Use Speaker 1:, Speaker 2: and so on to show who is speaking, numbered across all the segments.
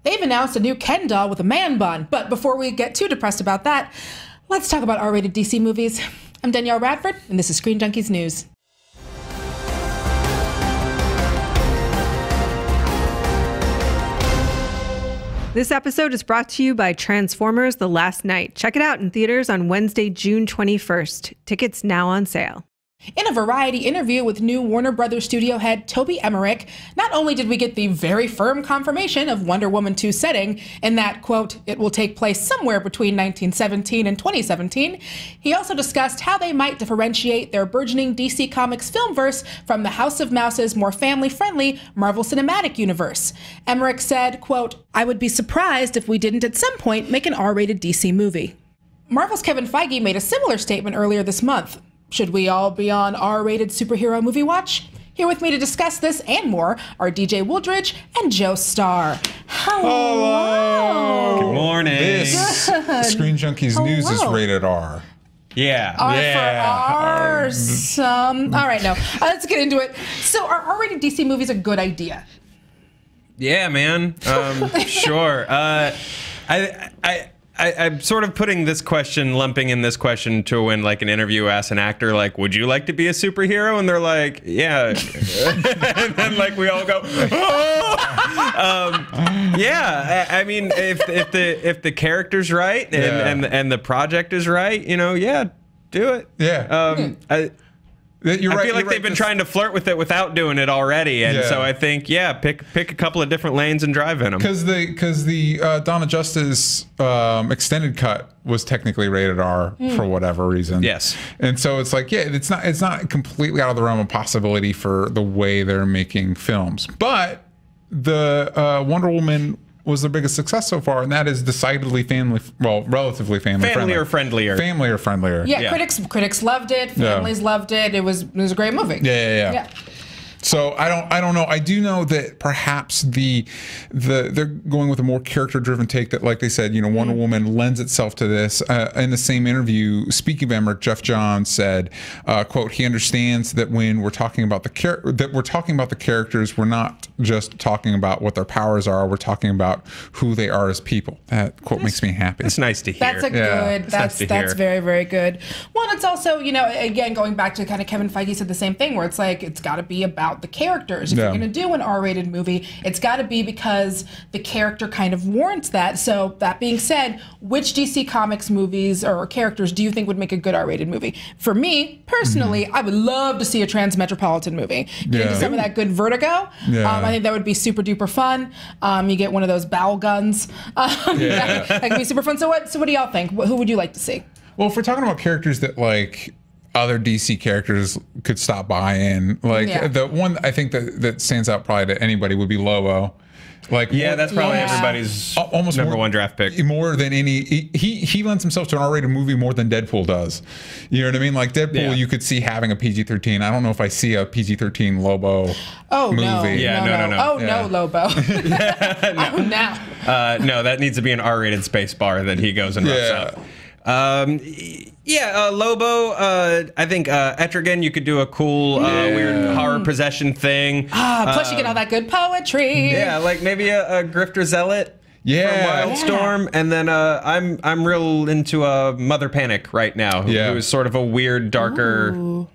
Speaker 1: they've announced a new Ken doll with a man bun. But before we get too depressed about that, let's talk about R-rated DC movies. I'm Danielle Radford, and this is Screen Junkies News.
Speaker 2: This episode is brought to you by Transformers: The Last Night. Check it out in theaters on Wednesday, June 21st. Tickets now on sale.
Speaker 1: In a Variety interview with new Warner Brothers studio head Toby Emmerich, not only did we get the very firm confirmation of Wonder Woman 2's setting, in that, quote, it will take place somewhere between 1917 and 2017, he also discussed how they might differentiate their burgeoning DC Comics filmverse from the House of Mouse's more family-friendly Marvel Cinematic Universe. Emmerich said, quote, I would be surprised if we didn't at some point make an R-rated DC movie. Marvel's Kevin Feige made a similar statement earlier this month. Should we all be on R-rated superhero movie watch? Here with me to discuss this and more are DJ Wooldridge and Joe Starr. Hello.
Speaker 3: Good morning.
Speaker 4: This Screen Junkies News is rated R.
Speaker 3: Yeah.
Speaker 1: R
Speaker 3: yeah.
Speaker 1: for R. All right, now let's get into it. So, are R-rated DC movies a good idea?
Speaker 3: Yeah, man. Sure. I'm sort of putting this question, lumping in this question to when like an interview asks an actor, like, would you like to be a superhero? And they're like, yeah. And then like we all go, oh! Yeah. I mean, if the character's right and the project is right, you know, yeah, do it.
Speaker 4: Yeah.
Speaker 3: I feel like they've been trying to flirt with it without doing it already, and so I think, yeah, pick a couple of different lanes and drive in them.
Speaker 4: Because the Dawn of Justice extended cut was technically rated R for whatever reason.
Speaker 3: Yes,
Speaker 4: and so it's like, yeah, it's not completely out of the realm of possibility for the way they're making films, but the Wonder Woman was the biggest success so far, and that is decidedly relatively family friendlier. Family or friendlier.
Speaker 1: Yeah, critics loved it. Families loved it. It was a great movie.
Speaker 4: Yeah. So I don't know. I do know that perhaps they're going with a more character-driven take that, like they said, you know, Wonder Woman lends itself to this. In the same interview, speaking of Emmerich, Jeff Johns said, "quote he understands that when we're talking about the characters, we're not just talking about what their powers are. We're talking about who they are as people." That quote makes me happy.
Speaker 3: It's nice to hear.
Speaker 1: That's a good. That's very, very good. Well, it's also, you know, again, going back to kind of Kevin Feige said the same thing, where it's like it's got to be about the characters. If you're going to do an R-rated movie, it's got to be because the character kind of warrants that. So that being said, which DC Comics movies or characters do you think would make a good R-rated movie? For me, personally, I would love to see a Transmetropolitan movie. Get into some of that good Vertigo. I think that would be super duper fun. You get one of those bowel guns. That could be super fun. So what do y'all think? Who would you like to see?
Speaker 4: Well, if we're talking about characters that like other DC characters could stop by in, like the one I think that stands out probably to anybody would be Lobo. Like,
Speaker 3: yeah, that's probably everybody's almost number one draft pick.
Speaker 4: More than any, he lends himself to an R-rated movie more than Deadpool does. You know what I mean? Like Deadpool, you could see having a PG-13. I don't know if I see a PG-13 Lobo movie.
Speaker 1: No.
Speaker 4: No,
Speaker 1: Lobo.
Speaker 3: No, that needs to be an R-rated space bar that he goes and roughs up. Lobo, I think Etrigan, you could do a cool weird horror possession thing.
Speaker 1: Plus you get all that good poetry.
Speaker 3: Yeah, like maybe a Grifter Zealot from Wildstorm. And then I'm real into Mother Panic right now, who is sort of a weird, darker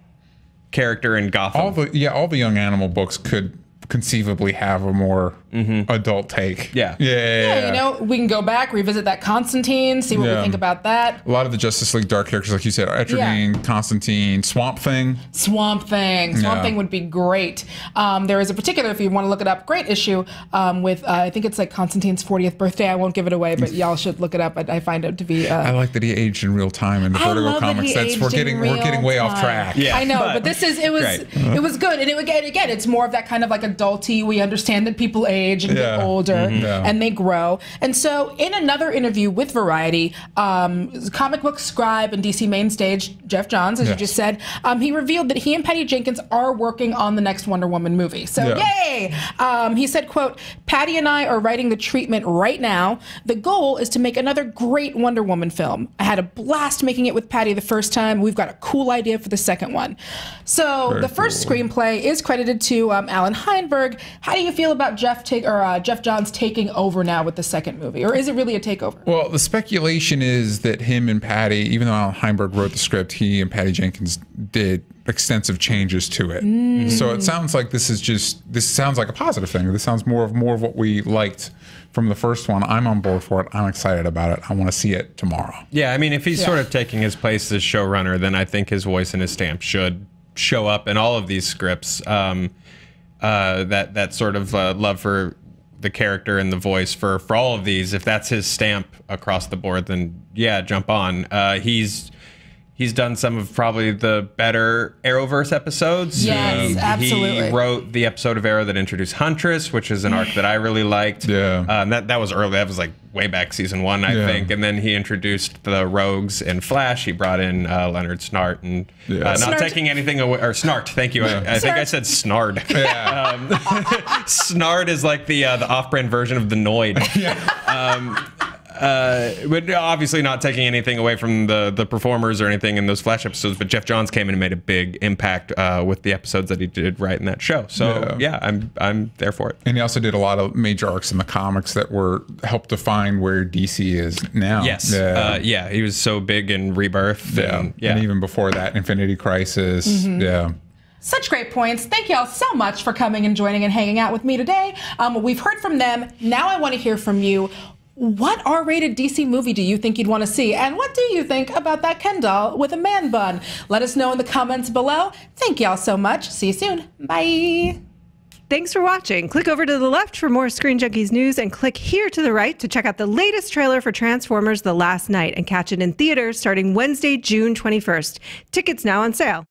Speaker 3: character in Gotham.
Speaker 4: All the Young Animal books could conceivably have a more adult take.
Speaker 1: Yeah, you know, we can go back, revisit that Constantine, see what we think about that.
Speaker 4: A lot of the Justice League dark characters, like you said, Etrigan, Constantine, Swamp Thing.
Speaker 1: Swamp Thing would be great. There is a particular, if you want to look it up, great issue with, I think it's like Constantine's 40th birthday. I won't give it away, but y'all should look it up. I find it to be...
Speaker 4: I like that he aged in real time in the Vertigo comics. We're getting way off track.
Speaker 1: Yeah, I know, but this is, it was good. And again, it's more of that kind of like adulty, we understand that people age and get older and they grow. And so in another interview with Variety, comic book scribe and DC Mainstage, Jeff Johns, as you just said, he revealed that he and Patty Jenkins are working on the next Wonder Woman movie. So yay! He said, quote, Patty and I are writing the treatment right now. The goal is to make another great Wonder Woman film. I had a blast making it with Patty the first time. We've got a cool idea for the second one. So the first screenplay is credited to Alan Heinberg, Sandberg, how do you feel about Jeff Johns taking over now with the second movie? Or is it really a takeover?
Speaker 4: Well, the speculation is that him and Patty, even though Alan Heinberg wrote the script, he and Patty Jenkins did extensive changes to it. So it sounds like this sounds like a positive thing. This sounds more of what we liked from the first one. I'm on board for it. I'm excited about it. I want to see it tomorrow.
Speaker 3: Yeah, I mean, if he's sort of taking his place as showrunner, then I think his voice and his stamp should show up in all of these scripts. That sort of love for the character and the voice for all of these. If that's his stamp across the board, then yeah, jump on. He's done some of probably the better Arrowverse episodes.
Speaker 1: Yes, absolutely.
Speaker 3: He wrote the episode of Arrow that introduced Huntress, which is an arc that I really liked.
Speaker 4: Yeah.
Speaker 3: That was early. That was like way back season 1, I think. And then he introduced the Rogues in Flash. He brought in Leonard Snart and not taking anything away, or Snart. Thank you. Yeah. I think I said Snard. Yeah. Snart is like the off-brand version of the Noid. But obviously not taking anything away from the performers or anything in those Flash episodes, but Jeff Johns came in and made a big impact with the episodes that he did right in that show. So yeah, I'm there for it.
Speaker 4: And he also did a lot of major arcs in the comics that helped define where DC is now.
Speaker 3: Yes. Yeah, he was so big in Rebirth. And
Speaker 4: even before that, Infinity Crisis. Yeah.
Speaker 1: Such great points. Thank y'all so much for coming and joining and hanging out with me today. We've heard from them. Now I want to hear from you. What R-rated DC movie do you think you'd want to see? And what do you think about that Ken doll with a man bun? Let us know in the comments below. Thank y'all so much. See you soon. Bye.
Speaker 2: Thanks for watching. Click over to the left for more Screen Junkies news and click here to the right to check out the latest trailer for Transformers: The Last Night and catch it in theaters starting Wednesday, June 21st. Tickets now on sale.